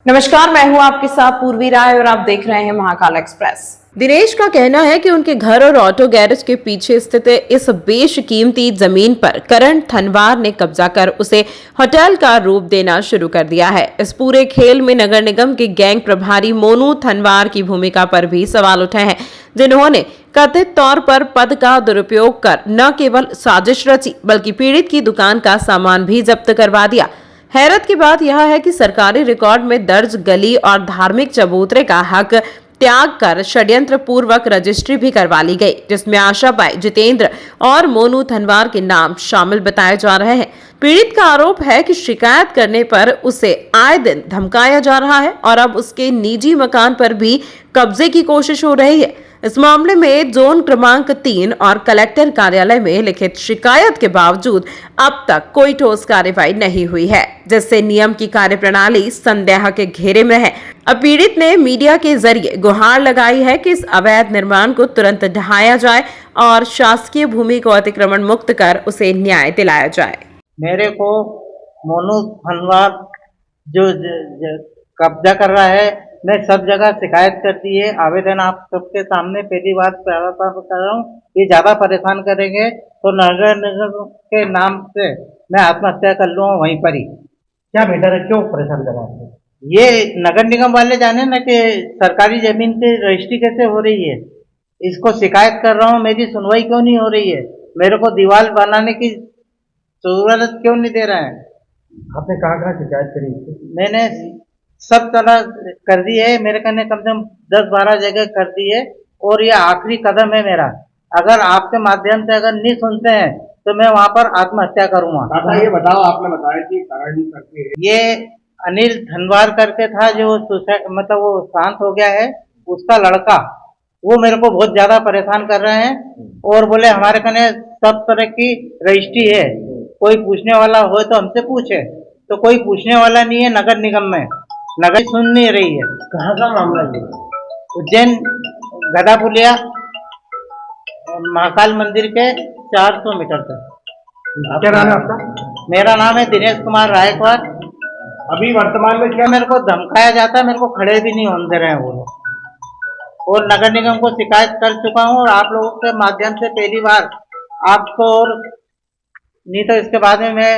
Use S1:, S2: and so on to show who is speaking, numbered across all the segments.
S1: नमस्कार, मैं हूं आपके साथ पूर्वी राय और आप देख रहे हैं महाकाल एक्सप्रेस।
S2: दिनेश का कहना है कि उनके घर और ऑटो गैरेज के पीछे स्थित इस बेशकीमती जमीन पर करण थनवार ने कब्जा कर उसे होटल का रूप देना शुरू कर दिया है। इस पूरे खेल में नगर निगम के गैंग प्रभारी मोनू थनवार की भूमिका पर भी सवाल उठे हैं, जिन्होंने कथित तौर पर पद का दुरुपयोग कर न केवल साजिश रची बल्कि पीड़ित की दुकान का सामान भी जब्त करवा दिया। हैरत की बात यह है कि सरकारी रिकॉर्ड में दर्ज गली और धार्मिक चबूतरे का हक त्याग कर षड्यंत्र पूर्वक रजिस्ट्री भी करवा ली गई, जिसमें आशा बाई, जितेंद्र और मोनू थनवार के नाम शामिल बताए जा रहे हैं। पीड़ित का आरोप है कि शिकायत करने पर उसे आए दिन धमकाया जा रहा है और अब उसके निजी मकान पर भी कब्जे की कोशिश हो रही है। इस मामले में जोन क्रमांक 3 और कलेक्टर कार्यालय में लिखित शिकायत के बावजूद अब तक कोई ठोस कार्रवाई नहीं हुई है, जिससे नियम की कार्यप्रणाली संदेह के घेरे में है। अब पीड़ित ने मीडिया के जरिए गुहार लगाई है कि इस अवैध निर्माण को तुरंत ढहाया जाए और शासकीय भूमि को अतिक्रमण मुक्त कर उसे न्याय दिलाया जाए।
S3: मेरे को मोनू थनवार जो कब्जा कर रहा है, मैं सब जगह शिकायत कर दी है। आवेदन आप सबके सामने पहली बार कर रहा हूँ। ये ज्यादा परेशान करेंगे तो नगर निगम के नाम से मैं आत्महत्या कर लूँगा वहीं पर ही।
S4: क्या बेटर है, क्यों परेशान कर रहा है?
S3: ये नगर निगम वाले जाने ना कि सरकारी जमीन की रजिस्ट्री कैसे हो रही है। इसको शिकायत कर रहा हूँ, मेरी सुनवाई क्यों नहीं हो रही है। मेरे को दीवार बनाने की जरूरत क्यों नहीं दे रहा है।
S4: आपने कहाँ शिकायत करी?
S3: मैंने सब तरह कर दी है, मेरे कहने कम से कम 10-12 जगह कर दी है और ये आखिरी कदम है मेरा। अगर आपके माध्यम से अगर नहीं सुनते हैं तो मैं वहाँ पर आत्महत्या करूँगा।
S4: ये बताओ, आपने बताया कि कारण करके
S3: ये अनिल धनवार करके था जो मतलब वो शांत हो गया है, उसका लड़का, वो मेरे को बहुत ज्यादा परेशान कर रहे हैं और बोले हमारे कहने सब तरह की रजिस्ट्री है, कोई पूछने वाला हो तो हमसे पूछे। तो कोई पूछने वाला नहीं है नगर निगम में, नगर सुन नहीं रही है।
S4: कहाँ का मामला है?
S3: उज्जैन गदा पुलिया महाकाल मंदिर के 400 मीटर तक।
S4: क्या नाम है आपका?
S3: मेरा नाम है दिनेश कुमार रायकवार।
S4: अभी वर्तमान में क्या?
S3: मेरे को धमकाया जाता है, मेरे को खड़े भी नहीं होने दे रहे हैं वो लोग। और नगर निगम को शिकायत कर चुका हूँ और आप लोगों के माध्यम से पहली बार आपको, और नहीं तो इसके बाद में मैं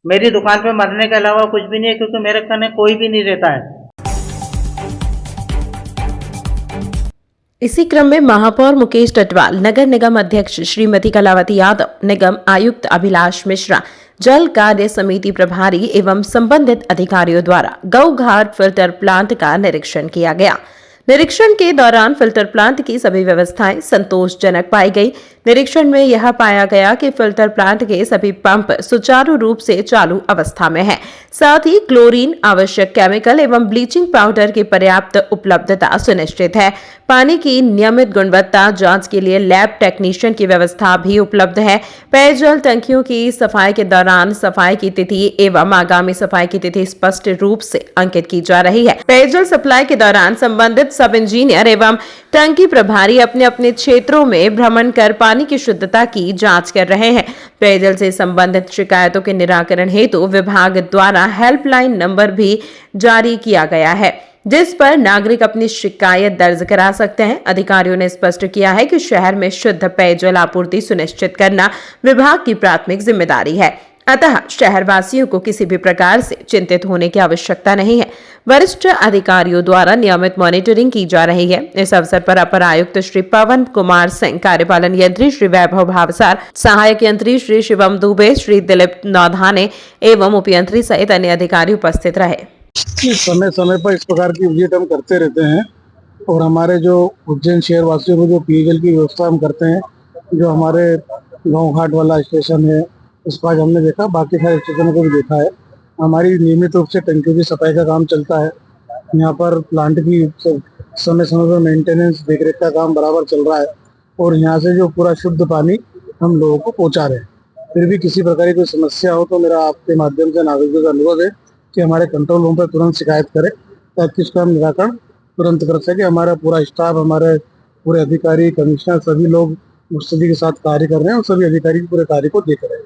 S3: मेरी दुकान पे मरने के अलावा कुछ भी नहीं है, क्योंकि मेरे कहने कोई भी नहीं रहता है।
S2: इसी क्रम में महापौर मुकेश टटवाल, नगर निगम अध्यक्ष श्रीमती कलावती यादव, निगम आयुक्त अभिलाष मिश्रा, जल कार्य समिति प्रभारी एवं संबंधित अधिकारियों द्वारा गौ घाट फिल्टर प्लांट का निरीक्षण किया गया। निरीक्षण के दौरान फिल्टर प्लांट की सभी व्यवस्थाएं संतोषजनक पाई गई। निरीक्षण में यह पाया गया कि फिल्टर प्लांट के सभी पंप सुचारू रूप से चालू अवस्था में है। साथ ही क्लोरीन, आवश्यक केमिकल एवं ब्लीचिंग पाउडर की पर्याप्त उपलब्धता सुनिश्चित है। पानी की नियमित गुणवत्ता जांच के लिए लैब टेक्नीशियन की व्यवस्था भी उपलब्ध है। पेयजल टंकियों की सफाई के दौरान सफाई की तिथि एवं आगामी सफाई की तिथि स्पष्ट रूप से अंकित की जा रही है। पेयजल सप्लाई के दौरान संबंधित सब इंजीनियर एवं टंकी प्रभारी अपने अपने क्षेत्रों में भ्रमण कर पानी की शुद्धता की जांच कर रहे हैं। पेयजल से संबंधित शिकायतों के निराकरण हेतु विभाग द्वारा हेल्पलाइन नंबर भी जारी किया गया है, जिस पर नागरिक अपनी शिकायत दर्ज करा सकते हैं। अधिकारियों ने स्पष्ट किया है कि शहर में शुद्ध पेयजल आपूर्ति सुनिश्चित करना विभाग की प्राथमिक जिम्मेदारी है, अतः शहरवासियों को किसी भी प्रकार से चिंतित होने की आवश्यकता नहीं है। वरिष्ठ अधिकारियों द्वारा नियमित मॉनिटरिंग की जा रही है। इस अवसर पर अपर आयुक्त श्री पवन कुमार सिंह, कार्यपालन यंत्री श्री वैभव भावसार, सहायक यंत्री श्री शिवम दुबे, श्री दिलीप नौधाने एवं उपयंत्री सहित अन्य अधिकारी उपस्थित रहे।
S5: समय समय पर इस प्रकार की विजिट हम करते रहते हैं और हमारे जो उज्जैन शहर वासियों को जो पेयजल की व्यवस्था हम करते हैं, जो हमारे गाँव घाट वाला स्टेशन है उसको आज हमने देखा, बाकी सारे स्टेशनों को भी देखा है। हमारी नियमित रूप से टंकियों की सफाई का काम चलता है। यहाँ पर प्लांट की समय समय पर मेंटेनेंस देखरेख का काम बराबर चल रहा है और यहाँ से जो पूरा शुद्ध पानी हम लोगों को पहुँचा रहे हैं। फिर भी किसी प्रकार की कोई समस्या हो तो मेरा आपके माध्यम से नागरिकों का अनुरोध है कि हमारे कंट्रोल रूम पर तुरंत शिकायत करें, ताकि इसका हम निराकरण तुरंत कर सके। हमारा पूरा स्टाफ, हमारे पूरे अधिकारी, कमिश्नर, सभी लोग मुस्तैदी के साथ कार्य कर रहे हैं और सभी अधिकारी पूरे कार्य को देख रहे हैं।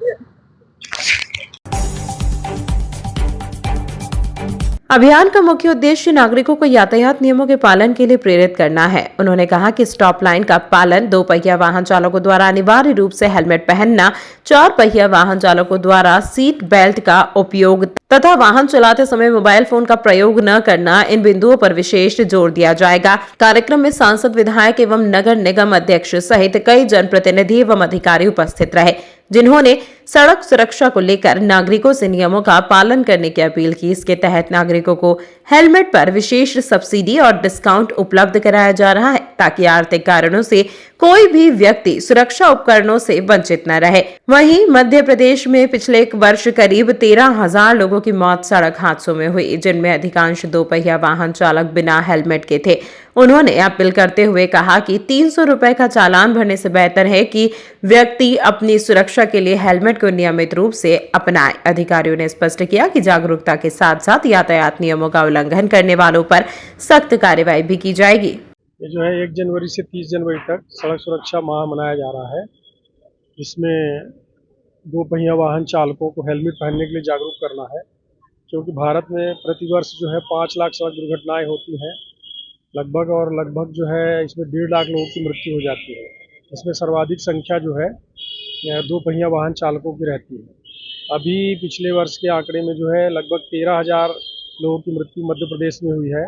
S2: अभियान का मुख्य उद्देश्य नागरिकों को यातायात नियमों के पालन के लिए प्रेरित करना है। उन्होंने कहा कि स्टॉप लाइन का पालन, 2 पहिया वाहन चालकों द्वारा अनिवार्य रूप से हेलमेट पहनना, 4 पहिया वाहन चालकों द्वारा सीट बेल्ट का उपयोग तथा वाहन चलाते समय मोबाइल फोन का प्रयोग न करना, इन बिंदुओं पर विशेष जोर दिया जाएगा। कार्यक्रम में सांसद, विधायक एवं नगर निगम अध्यक्ष सहित कई जनप्रतिनिधि एवं अधिकारी उपस्थित रहे, जिन्होंने सड़क सुरक्षा को लेकर नागरिकों से नियमों का पालन करने की अपील की। इसके तहत नागरिकों को हेलमेट पर विशेष सब्सिडी और डिस्काउंट उपलब्ध कराया जा रहा है, ताकि आर्थिक कारणों से कोई भी व्यक्ति सुरक्षा उपकरणों से वंचित न रहे। वहीं मध्य प्रदेश में पिछले 1 वर्ष करीब 13,000 लोगों की मौत सड़क हादसों में हुई, जिनमें अधिकांश 2 पहिया वाहन चालक बिना हेलमेट के थे। उन्होंने अपील करते हुए कहा कि 300 रुपए का चालान भरने से बेहतर है कि व्यक्ति अपनी सुरक्षा के लिए हेलमेट को नियमित रूप से अपनाए। अधिकारियों ने स्पष्ट किया कि जागरूकता के साथ साथ यातायात नियमों का उल्लंघन करने वालों पर सख्त कार्रवाई भी की जाएगी।
S6: ये जो है 1 जनवरी से 30 जनवरी तक सड़क सुरक्षा माह मनाया जा रहा है, जिसमें 2 पहिया वाहन चालकों को हेलमेट पहनने के लिए जागरूक करना है, क्योंकि भारत में प्रतिवर्ष जो है 5 लाख सड़क दुर्घटनाएं होती हैं लगभग जो है इसमें 1.5 लाख लोगों की मृत्यु हो जाती है। इसमें सर्वाधिक संख्या जो है 2 पहिया वाहन चालकों की रहती है। अभी पिछले वर्ष के आंकड़े में जो है लगभग 13,000 लोगों की मृत्यु मध्य प्रदेश में हुई है,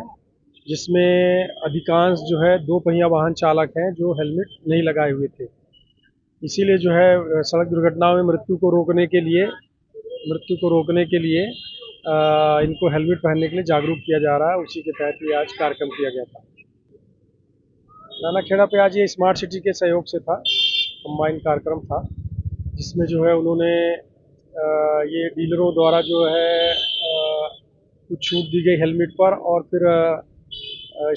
S6: जिसमें अधिकांश जो है 2 पहिया वाहन चालक हैं जो हेलमेट नहीं लगाए हुए थे। इसीलिए जो है सड़क दुर्घटनाओं में मृत्यु को रोकने के लिए इनको हेलमेट पहनने के लिए जागरूक किया जा रहा है। उसी के तहत ये आज कार्यक्रम किया गया था। नानाखेड़ा पे आज ये स्मार्ट सिटी के सहयोग से था, कंबाइन कार्यक्रम था, जिसमें जो है उन्होंने ये डीलरों द्वारा जो है कुछ छूट दी गई हेलमेट पर, और फिर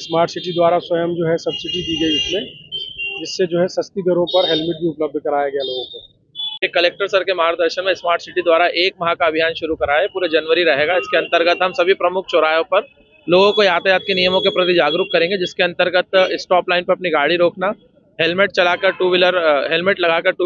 S6: स्मार्ट सिटी द्वारा स्वयं जो है सब्सिडी दी गई उसमें, जिससे जो है सस्ती दरों पर हेलमेट भी उपलब्ध कराया गया लोगों को।
S7: कलेक्टर सर के मार्गदर्शन में स्मार्ट सिटी द्वारा 1 माह का अभियान शुरू करा है, पूरे जनवरी रहेगा। इसके अंतर्गत हम सभी प्रमुख चौराहों पर लोगों को यातायात के नियमों के प्रति जागरूक करेंगे, जिसके अंतर्गत स्टॉप लाइन पर अपनी गाड़ी रोकना, हेलमेट लगाकर टू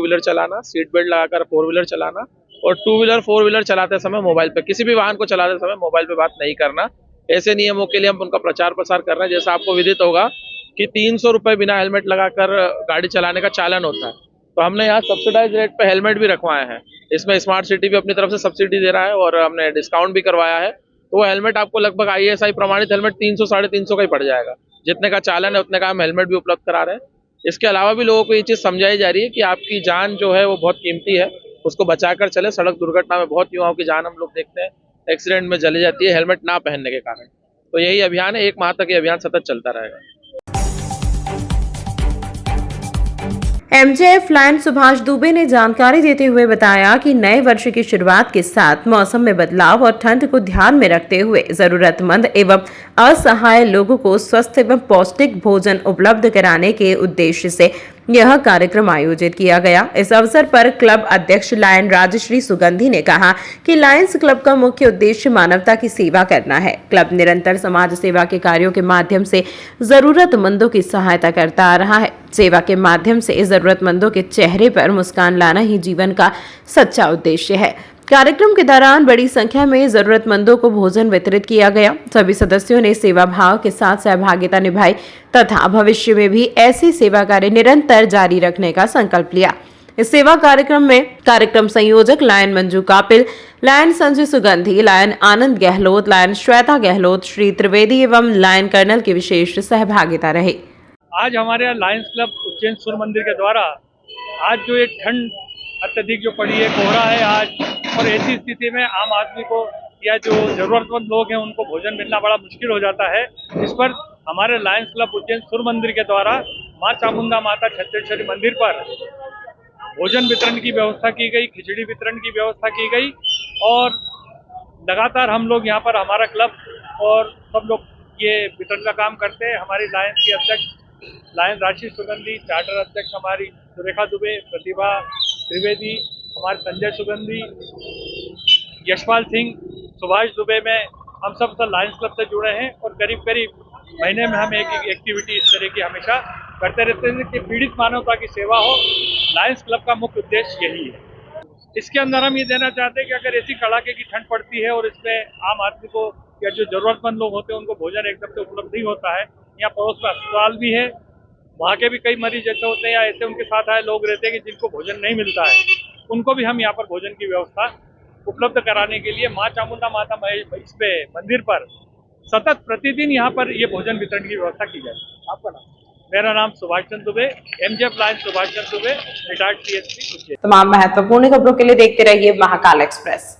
S7: व्हीलर चलाना, सीट बेल्ट लगाकर 4 व्हीलर चलाना, और 2 व्हीलर 4 व्हीलर चलाते समय मोबाइल पे, किसी भी वाहन को चलाते समय मोबाइल पे बात नहीं करना। ऐसे नियमों के लिए हम उनका प्रचार प्रसार कर रहे हैं। जैसा आपको विदित होगा कि 300 रुपये बिना हेलमेट लगाकर गाड़ी चलाने का चालान होता है, तो हमने यहाँ सब्सिडाइज रेट पे हेलमेट भी रखवाए हैं। इसमें स्मार्ट सिटी भी अपनी तरफ से सब्सिडी दे रहा है और हमने डिस्काउंट भी करवाया है। तो वो हेलमेट आपको लगभग ISI प्रमाणित हेलमेट 300 साढ़े 300 का ही पड़ जाएगा। जितने का चालान है उतने का हम हेलमेट भी उपलब्ध करा रहे हैं। इसके अलावा भी लोगों को ये चीज़ समझाई जा रही है कि आपकी जान जो है वो बहुत कीमती है, उसको बचाकर चले। सड़क दुर्घटना में बहुत युवाओं की जान हम लोग देखते हैं एक्सीडेंट में चली जाती है हेलमेट ना पहनने के कारण। तो यही अभियान है, 1 माह तक ये अभियान सतत चलता रहेगा।
S2: MJF लायन सुभाष दुबे ने जानकारी देते हुए बताया कि नए वर्ष की शुरुआत के साथ मौसम में बदलाव और ठंड को ध्यान में रखते हुए जरूरतमंद एवं असहाय लोगों को स्वस्थ एवं पौष्टिक भोजन उपलब्ध कराने के उद्देश्य से यह कार्यक्रम आयोजित किया गया। इस अवसर पर क्लब अध्यक्ष लायन राजश्री सुगंधी ने कहा कि लायंस क्लब का मुख्य उद्देश्य मानवता की सेवा करना है। क्लब निरंतर समाज सेवा के कार्यों के माध्यम से जरूरतमंदों की सहायता करता आ रहा है। सेवा के माध्यम से जरूरतमंदों के चेहरे पर मुस्कान लाना ही जीवन का सच्चा उद्देश्य है। कार्यक्रम के दौरान बड़ी संख्या में जरूरतमंदों को भोजन वितरित किया गया। सभी सदस्यों ने सेवा भाव के साथ सहभागिता निभाई तथा भविष्य में भी ऐसी सेवा कार्य निरंतर जारी रखने का संकल्प लिया। इस सेवा कार्यक्रम में कार्यक्रम संयोजक लायन मंजू कापिल, लायन संजय सुगंधी, लायन आनंद गहलोत, लायन श्वेता गहलोत, श्री त्रिवेदी एवं लायन कर्नल की विशेष सहभागिता रही।
S6: आज हमारे लायंस क्लब उज्जैन सूर्य मंदिर के द्वारा आज जो एक ठंड अत्यधिक जो पड़ी है, कोहरा है आज, और ऐसी स्थिति में आम आदमी को या जो जरूरतमंद लोग हैं उनको भोजन मिलना बड़ा मुश्किल हो जाता है। इस पर हमारे लायंस क्लब उज्जैन सूर्य मंदिर के द्वारा मां चामुंडा माता छत्तेश्वरी मंदिर पर भोजन वितरण की व्यवस्था की गई, खिचड़ी वितरण की व्यवस्था की गई, और लगातार हम लोग यहाँ पर हमारा क्लब और सब लोग ये वितरण का काम करते हैं। हमारी लायंस की अध्यक्ष लायन राशि सुगंधी, चार्टर अध्यक्ष हमारी सुरेखा दुबे, प्रतिभा त्रिवेदी, हमारे संजय सुगंधी, यशपाल सिंह, सुभाष दुबे में हम सब लायंस क्लब से जुड़े हैं, और करीब करीब महीने में हम एक एक्टिविटी इस तरह की हमेशा करते रहते हैं कि पीड़ित मानवता की सेवा हो। लायंस क्लब का मुख्य उद्देश्य यही है। इसके अंदर हम ये देना चाहते हैं कि अगर ऐसी कड़ाके की ठंड पड़ती है और इसमें आम आदमी को या जो जरूरतमंद लोग होते हैं उनको भोजन एकदम से उपलब्ध नहीं होता है। यहाँ पड़ोस में अस्पताल भी है, वहाँ के भी कई मरीज ऐसे होते हैं या ऐसे उनके साथ आए लोग रहते हैं कि जिनको भोजन नहीं मिलता है, उनको भी हम यहाँ पर भोजन की व्यवस्था उपलब्ध कराने के लिए माँ चामुंडा माता इस पे मंदिर पर सतत प्रतिदिन यहाँ पर ये भोजन वितरण की व्यवस्था की जाती है। आपका नाम? मेरा नाम Subhash Chandra Dubey, MJF line Subhash Chandra Dubey, retired CSP।
S1: तमाम महत्वपूर्ण खबरों के लिए देखते रहिए महाकाल एक्सप्रेस।